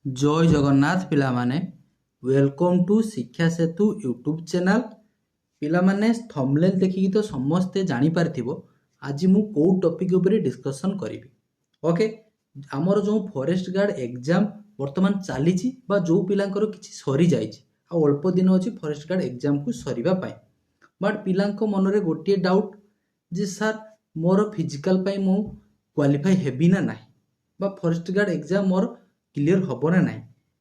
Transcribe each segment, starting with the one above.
जय जगन्नाथ पिला माने वेलकम टू शिक्षा सेतु यूट्यूब चैनल। पिला माने थंबनेल देखिकी तो समस्ते जानी पारथिबो आज मु को टॉपिक ऊपर डिस्कशन करिवि। ओके, हमर जो फॉरेस्ट गार्ड एग्जाम वर्तमान चलीची बा जो पिलांकर किछि सरी जाइछि आ अल्प दिन अछि फॉरेस्ट गार्ड एग्जाम को सरीबा पाई, बट पिलांको मनरे गोटे डाउट जे सर मोर फिजिकल पाई मु क्वालिफाई हेबी ना नाही बा forest guard exam more clear hub ना नाही।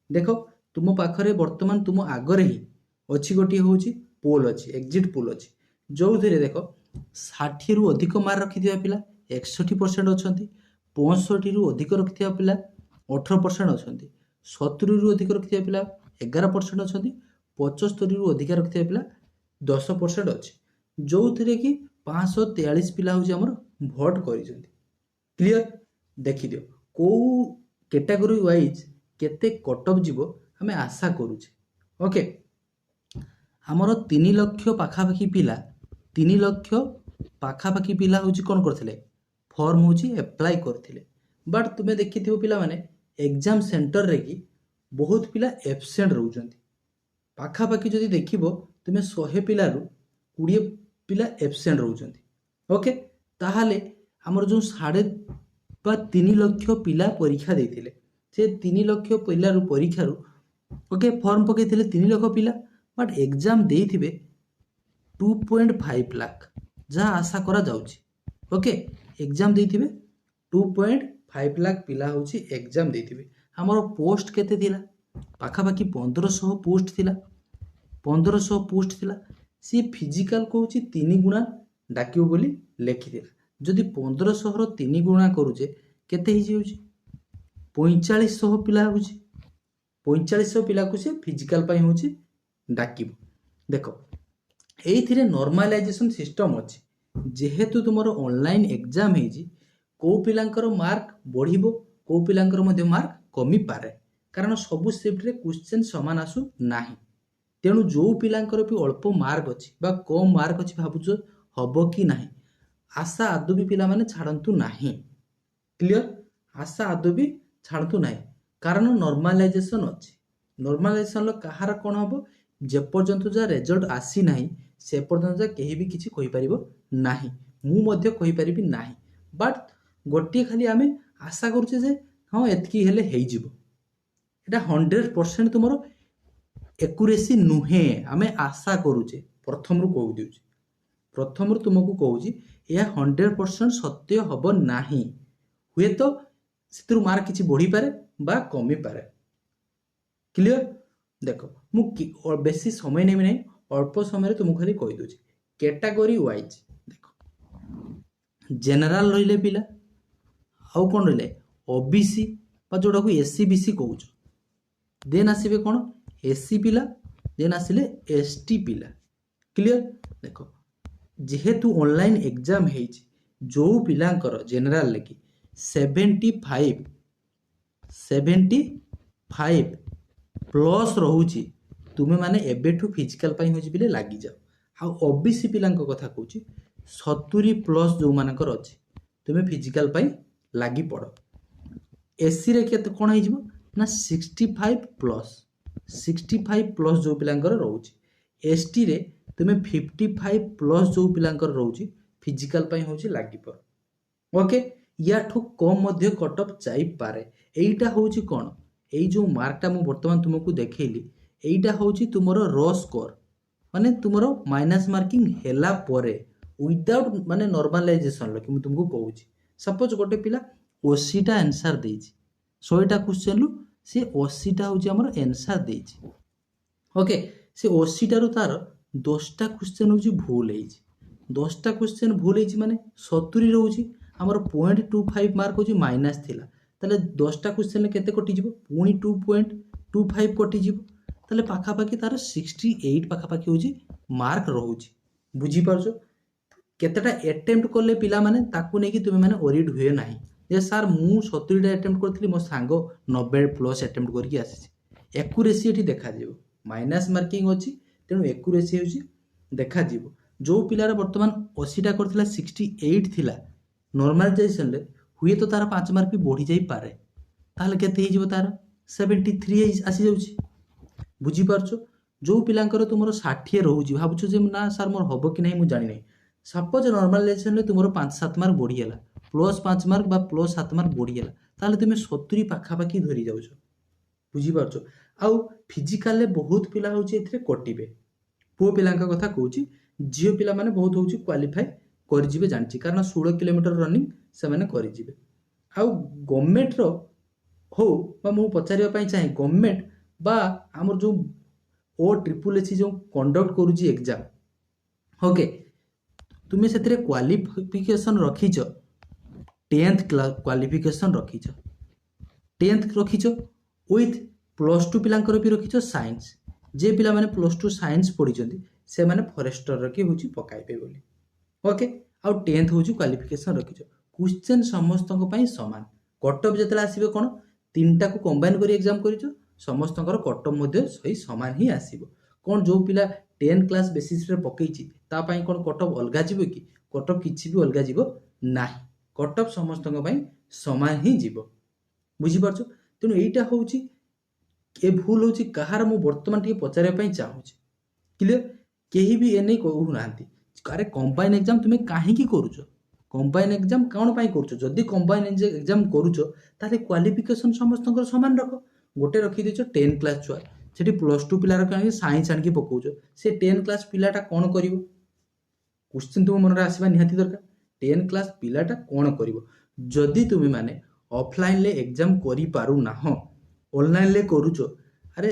देख तुम पाखरे वर्तमान तुम आगरे ही अच्छी गोटे हूँ पोल अच्छी एक्जिट पोल अच्छी जो थे देख 60 रु अधिक मार्क रखि पिला 61% अच्छा, 65 रु अधिक रखि पिला 18% अच्छा, 70 रु अधिक रखि पिला 11% अच्छा, 75 रु अधिक रखि पिला 10% अच्छे, जो थे कि 543 पिला हूँ भोट कर क्लियर। देखी दियो को कैटेगरी वाइज केते कट ऑफ जीवो हमें आशा करूचे। ओके, हमर 3 लाख पाखापाखी पिला 3 लाख पाखापाखी पिला हूँ कौन करथिले फॉर्म हूँ एप्लाय करथिले, बट तुमे देखिथिबो पिला माने एग्जाम सेंटर रे कि बहुत पिला एब्सेंट रहउचंती। पाखापाखी जदि देखिबो तुमे 100 पिला रु 20 पिला एब्सेंट रहउचंती। ओके, ताहाले हमर जो 3.5 लाख पिला परीक्षा देथिले से 3 लाख पिलारू परीक्षारू ओके फॉर्म पकईथिले 3 लाख पिला, बट एग्जाम देइथिबे 2.5 लाख जहाँ आशा करा जाउची। ओके, एग्जाम देइथिबे 2.5 लाख पिला होची एग्जाम देइथिबे। हमर पोस्ट केते थिला पाखापाखी 1500 पोस्ट थिला, 1500 पोस्ट थिला। सी फिजिकल को होची 3 गुणा डाकियो बोली लेखिथिला। जदि 1500 रो 3 गुणा करूचे केते ही जाउची 4500 पिला होची, 4500 पिला को से फिजिकल पाई होची डाकिबो। देखो एइथिरे नॉर्मलाइजेशन सिस्टम अछि, जेहेतु तुमरो ऑनलाइन एग्जाम हेजी को पिलांकर मार्क बढ़िबो को पिलांकर मध्ये मार्क कमी पारे, कारण सब शिफ्ट रे क्वेश्चन समान आसु नाही। तेणु जो पिलांकर भी अल्प मार्क अछि बा कम मार्क अछि भाबुचो हबो कि नाही, आशा आदो भी पिला माने छाड़ंतु नाही। क्लियर, आशा आदो भी छाड़तु नाही, कारण नॉर्मलाइजेशन अछि। नॉर्मलाइजेशन कहार कौन हम जे पर्यंत जा रिजल्ट आसी नाही से पर्यंत जा केही भी किछि कहि परिबो नाही, मु मध्ये कहि परिबि नाही, बट गोटे खाली आमे आशा करूचे जे हां एतकी हेले हेइ जिवो। एटा 100% तुमरो एक्यूरेसी नुहे, आमे आशा करूचे। प्रथम रु कहू दिउची, प्रथम रु तुमको कहूची यह 100% सत्य हब नाही, हुए तो सितरु मार्क किछि बढ़ी पारे बा कमी पारे। क्लियर, देखो मु बेसी समय नेमि नै, अल्प समय रे तुमको खाली कहि दोची कैटेगरी वाइज। देखो जनरल रहिले पिला आउ कोन रहिले ओबीसी बा जोडा को एससी बीसी कहूछ, देन आसीबे कोन एससी पिला, देन आसिले एसटी पिला। क्लियर, देखो जेहेतु ऑनलाइन एग्जाम हेइछि जो पिलांकर जनरल लेकी 75 प्लस रहुची, तुमे माने एबेठु फिजिकल पाई होची बिले लागी जाओ। आ ओबीसी पिलांक कथा कहूची 70 प्लस जो मानकर अछि तुमे फिजिकल पाई लागी पड़ो। एससी रे केते कोन हे जिवो ना 65 प्लस जो पिलांकर रहूची, एसटी रे तुमे 55 प्लस जो पिलांकर रहूची फिजिकल पाई होची लागी पड़ो। ओके, या ठो कम मध्य कट ऑफ जाई पारे। एइटा होची कोन एई जो मार्कटा मु वर्तमान तुमको देखैली एइटा होची तुमरो रॉ स्कोर, माने तुमरो माइनस मार्किंग हेला परे विदाउट माने नॉर्मलाइजेशन लकी मु तुमको कहूची। सपोज गोटे पिला 80 टा आंसर देइछि 100 टा क्वेश्चन लु से 80 टा होची हमर आंसर देइछि। ओके, से 80 टा रु तार 10 टा क्वेश्चन होची भूल हेइछि, 10 टा क्वेश्चन भूल हेइछि माने 70 रहउछि हमर 0.25 मार्क होची माइनस थिला, ताले 10 टा क्वेश्चन केते कटि जिवो पुनी 2.25 कटि जिवो, ताले पाखापाखी तार 68 पाखापाखी होची मार्क रहउछि। बुझी पारछो केतेटा अटेम्प्ट करले पिला माने ताकू नेकी तुमे माने ओरिड हुए नाही जे सर मु 70 टा अटेम्प्ट करथली मो सांगो 90 प्लस अटेम्प्ट करके आसीछि। एक्यूरेसी एठी देखा जिवो, माइनस मार्किंग अछि तेनु एक्यूरेसी होची देखा जिवो। जो पिलार वर्तमान 80 टा करथिला 68 थिला नॉर्मलाइजेशन रे हुए तो तार 5 मार्क भी बढ़ी जाई पारे, ताहले केते ही जिवो तार 73 आसी जाउछि बुझिपारछ जो पिलांकर तुमर 60 रहउछि भाबुछ जे ना सर मोर हबो कि नहीं मु जानि नहीं सपोज नॉर्मलाइजेशन रे तुमर 5-7 मार्क बढ़ी गेला +5 मार्क बा +7 मार्क बढ़ी गेला ताले तुमे 70 पाखापाखी धरि जाउछ बुझिपारछ आउ फिजिकल रे बहुत पिला होछि एथरे कटिबे पुओ पिलांक कथा कहूछि जियो पिला माने बहुत होछि क्वालिफाई कर जिवे जानछि कारण 16 किलोमीटर रनिंग से माने कर जिवे आउ गवर्नमेंट रो हो बा मु पचारिबा पई चाहे गवर्नमेंट बा हमर जो ओ ट्रिपल एस जो कंडक्ट करूची एग्जाम ओके तुम्हें से क्वालिफिकेशन रखीच 10th क्लास क्वालिफिकेशन रखीच 10th रखीच विथ +2 पिलांकर भी रखीच साइंस जे पिला माने +2 साइंस पढ़ी से माने फॉरेस्टर रखी होची पकाइबे बोली ओके आउ 10th होची क्वालिफिकेशन रखीच क्वेश्चन समस्त पई समान कटअप जतला आसीबे कोन तीनटा को कंबाइन करी एग्जाम करिचो समस्तଙ୍କର कटअप मध्ये सही समान ही आसीबो कोन जो पिला 10 क्लास बेसिस रे पकेइची ता पई कोन कटअप अलगा जिवो कि कटअप किछि भी अलगा जिवो नाही कटअप समस्तଙ୍କ पई समान ही जिवो बुझी परछो तेनु एइटा होउची ए भूल होउची कहार मु वर्तमान टिके पचारे पई चाहूची क्लियर केही भी ए नै कहू नांती अरे कंबाइन एग्जाम तुमे काहे की करूचो कंबाइन एग्जाम कोन पई करूचो जदी कंबाइन एग्जाम करूचो ताले क्वालिफिकेशन समस्तଙ୍କର समान रखो गोटे रखी देछ 10 क्लास छुआ सेठी +2 पिला रखि साइंस आनकी पकोचो से 10 क्लास पिलाटा कोन करिवो क्वेश्चन तुम मन रे आसीबा निहाती दरकार 10 क्लास पिलाटा कोन करिवो जदी तुमे माने ऑफलाइन ले एग्जाम करि पारु ना हो ऑनलाइन ले करूचो अरे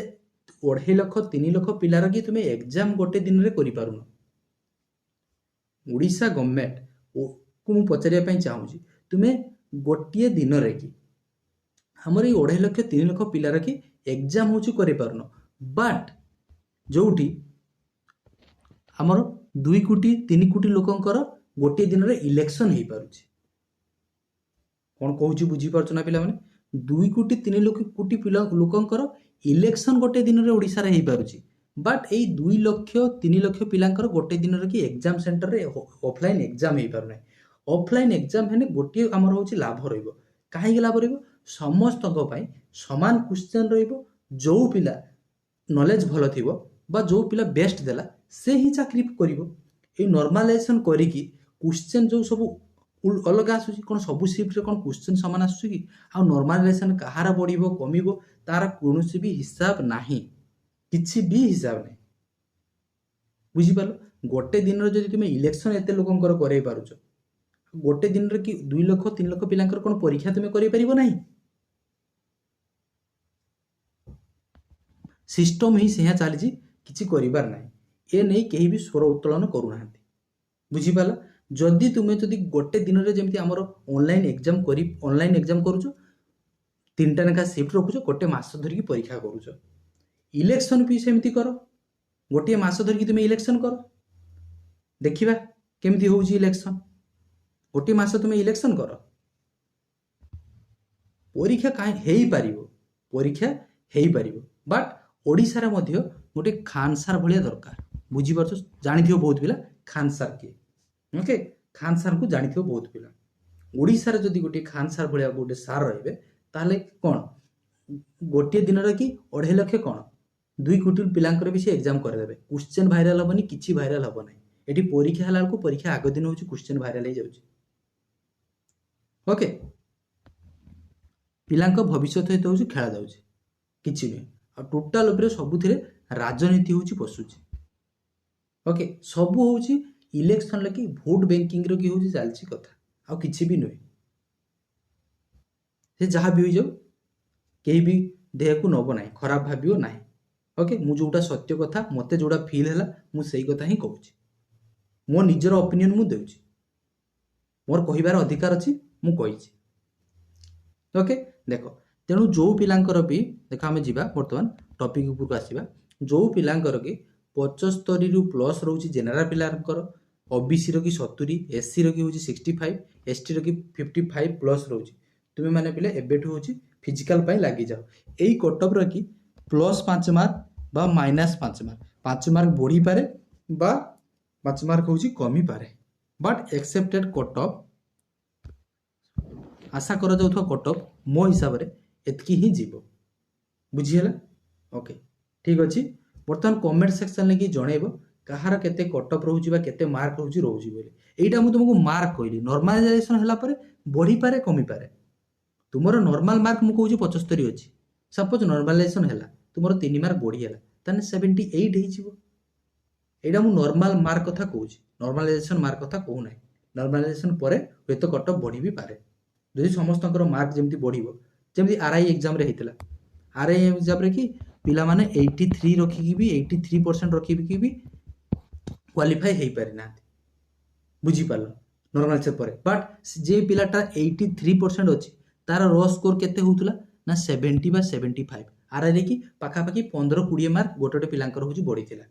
2.5 लाख 3 लाख पिला रखि तुमे एग्जाम गोटे दिन रे करि पारु न ओडिशा गवर्नमेंट को मु पचारिया पई चाहूची तुमे गोटिए दिन रे की हमर 2.5 लाख 3 लाख पिला रखि एग्जाम होची करि पारनो बट जोठी हमर 2 कोटी 3 कोटी लोकंकर गोटे दिन रे इलेक्शन हेई पारुची कोन कहूची बुझी परछ ना पिला माने 2 कोटी 3 लाख कोटी पिला लोकंकर इलेक्शन गोटे दिन रे ओडिसा रे हेई पारुची बट एई 2 लाख 3 लाख पिलांकर गोटे दिन रे की एग्जाम सेंटर रे ऑफलाइन एग्जाम हेई पारनै ऑफलाइन एग्जाम हेने गोटे हमर होची लाभ रहइबो काहे लाभ रहइबो समस्त पाई समान क्वेश्चन रहिबो जो पिला नॉलेज भलो थिबो बा जो पिला बेस्ट देला से ही चाकरी करिवो ए नॉर्मलाइजेशन करी की क्वेश्चन जो सब अलग आसुची कोन सब शिफ्ट रे कोन क्वेश्चन समान आसुची की आ नॉर्मलाइजेशन कहारा बढ़िबो कमिबो तारा कोनोसी भी हिसाब नाही किछि भी हिसाब नै बुझी पालो गोटे दिन रे जदी तुमे इलेक्शन एते लोकंकर करै पारुचो गोटे दिन रे की 2 लाख 3 लाख पिलांकर कोन परीक्षा तुमे करै परिबो नाही सिस्टम ही सेहा चली किसी करिबार नाही ए नहीं कहीं भी स्वर उत्तोलन करू नाहंती बुझी पाला जदी तुमे जदी गोटे दिन रे जेमति हमर ऑनलाइन एग्जाम करूचो तीनटा नेका शिफ्ट रखुचो गोटे मास धरि की परीक्षा करूचो इलेक्शन भी सेमति करो गोटे मास धरि की तुमे इलेक्शन करो देखिबा केमति होउची इलेक्शन गोटे मास तुमे इलेक्शन करो परीक्षा काहे हेई पारिबो परीक्षा हेई पारिबो बट ओडिसा रे मध्य गोटे खान सार भलिया दरकार बुझी परछ जानि थियो बहुत पिला खान सार के ओके खान सार को जानि थियो बहुत पिला ओडिसा रे जदी गोटे खान सार भलिया गोटे सार रहबे ताले कोन गोटे दिन रे की 2.5 लाख कोन 2 कोटी पिलांकर भी से एग्जाम कर देबे क्वेश्चन वायरल होबनी किछि वायरल होबो नै एठी परीक्षा हलाल को परीक्षा आगो दिन होची क्वेश्चन वायरल हे जाउची ओके पिलांक भविष्य हेतु होची खेला जाउची किछि नै आ टोटल ऊपर सबुथिरे राजनीति होची पसुची ओके सब होची इलेक्शन लकी वोट बैंकिंग रो की होची चालची कथा आ किछि भी नै से जहा भी हो जाऊ केही भी देह को नबो नाही खराब भाबियो नाही ओके मु जोटा सत्य कथा मते जोटा फील हैला मु सेही कथा ही कहूची मो निजर ओपिनियन मु देउची मोर कहिबार अधिकार अछि मु कहिची ओके देखो तेणु जो पिलांकर भी देखा आम जा बर्तमान टॉपिक ऊपर आसवा जो पिलांकर कि 75 रु प्लस रोची जेनराल पिलांकर ओबीसी रो की 70 एससी रो की होची 65 एसटी रो की 55 प्लस रोची तुमे माने पिले एबेठु होची फिजिकल पाई लागी जाओ एई कटअप रो की +5 मार्क बा -5 मार्क 5 मार्क बढ़ी पारे बा 5 मार्क होची कमी पारे बट एक्सेप्टेड कटअप आशा कर जाउथवा कटअप मो हिसाब रे एतकी ही जीवो बुझीगला ओके ठीक अच्छे बर्तमान कमेंट सेक्शन लेकिन जनइब कहार केते कटअप रोचे बा केते मार्क रोचे रोचे बोली एटा मुझे तुमको मार्क कहली नॉर्मलाइजेशन होला पर बढ़ी पारे कमी पारे तुमर नॉर्मल मार्क मुझे कहूँ 75 अच्छी सपोज नॉर्मलाइजेशन है तुम 3 मार्क बढ़ीगला ताने 78 हो एटा मु नॉर्मल मार्क कथा कहूँ नॉर्मलाइजेशन मार्क कथा कहू ना नॉर्मलाइजेशन पर हे तो कटअप बढ़ी भी पारे जदि समस्त मार्क जमी बढ़ो जमी आरआई एग्जाम रे होता आरआई एग्जाम रे कि पिला माने 83 रखिकी भी 83% रखिकी भी क्वालिफाई हो पारि ना बुझीपार नॉर्मल से पर बट जे पिलाटा 83% अच्छी तार रो स्कोर केते होउतला ना 70 बा 75 आरआई कि पाखापाखि 15-20 मार्क गोटे पिलांकर होची बढ़ी थिला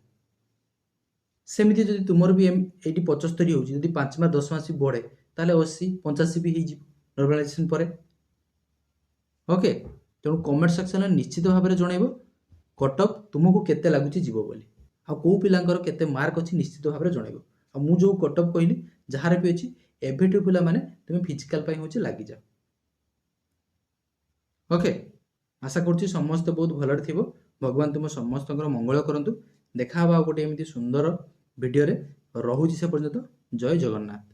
सेमिति जदि तुमर भी एटी 75 होची जदि 5 मार्क 10 मार्क बढ़े ताले 80 85 भी हो नॉर्मलाइजेशन पर ओके तेणु कमेंट सेक्शन निश्चित भाव में जनइब कटअप तुमको केते लगुच जीव बोली आ को पिलांकर केते मार्क अच्छी निश्चित भाव में जनइब आ मु जो कटअप कहली जार भी अच्छी एभेटू पिला माने तुम फिजिकल होची लगी जाओ ओके आशा करुच्ची समस्त बहुत भलरे थिबो भगवान तुम समस्त मंगल करंतु देखा गोटे एमती सुंदर वीडियो रे रहुची से पर्यंत जय जगन्नाथ।